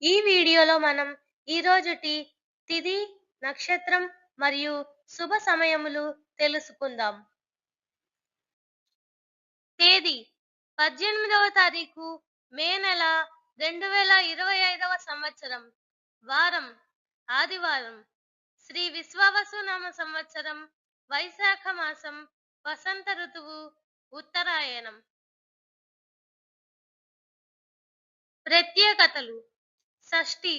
ఈ వీడియోలో మనం ఈరోజుటి తిథి, నక్షత్రం మరియు శుభ సమయములు తెలుసుకుందాం. తేదీ 18వ తారీఖు మే నెల 2025వ సంవత్సరం. వారం ఆదివారం. శ్రీ విశ్వావసునామ సంవత్సరం, వైశాఖ మాసం, వసంత ఋతువు, ఉత్తరాయణం. ప్రత్యేకతలు: షష్ఠి.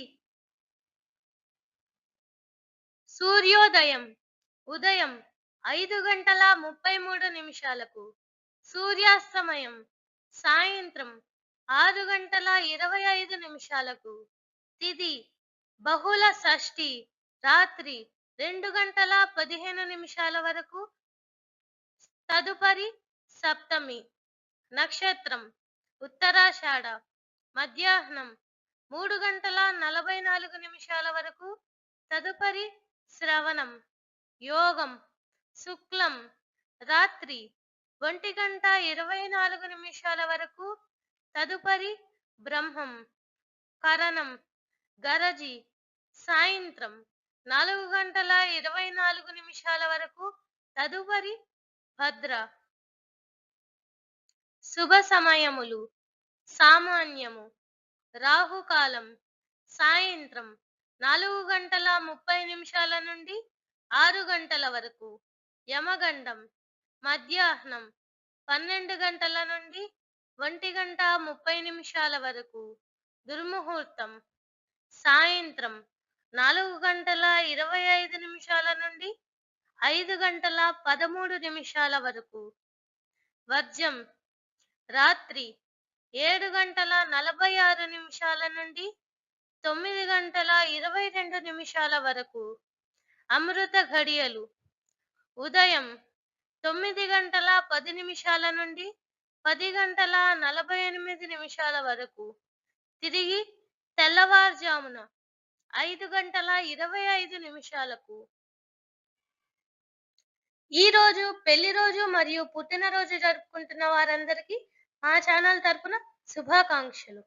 సూర్యోదయం ఉదయం 5:33 సూర్యాస్తమయం సాయంత్రం 6:25. తిథి బహుళ షష్ఠి రాత్రి 2:15 వరకు. తదుపరి సప్తమి. నక్షత్రం ఉత్తరాషాఢ మధ్యాహ్నం 3:44 వరకు. తదుపరి శ్రవణం. యోగం శుక్లం రాత్రి 1:24 వరకు. తదుపరి బ్రహ్మం. కరణం గరజి సాయంత్రం 4:24 వరకు. తదుపరి భద్ర. శుభ సమయములు: సామాన్యము. రాహుకాలం సాయంత్రం 4:30 నుండి 6 గంటల వరకు. యమగండం మధ్యాహ్నం 12 గంటల నుండి 1:30 వరకు. దుర్ముహూర్తం సాయంత్రం 4:25 నుండి 5:13 వరకు. వర్జ్యం రాత్రి 7:46 నుండి 9:22 వరకు. అమృత ఘడియలు ఉదయం 9:10 నుండి 10:48 వరకు. తిరిగి తెల్లవారుజామున 5:25. ఈ రోజు పెళ్లి రోజు మరియు పుట్టినరోజు జరుపుకుంటున్న వారందరికీ మా ఛానల్ తరపున శుభాకాంక్షలు.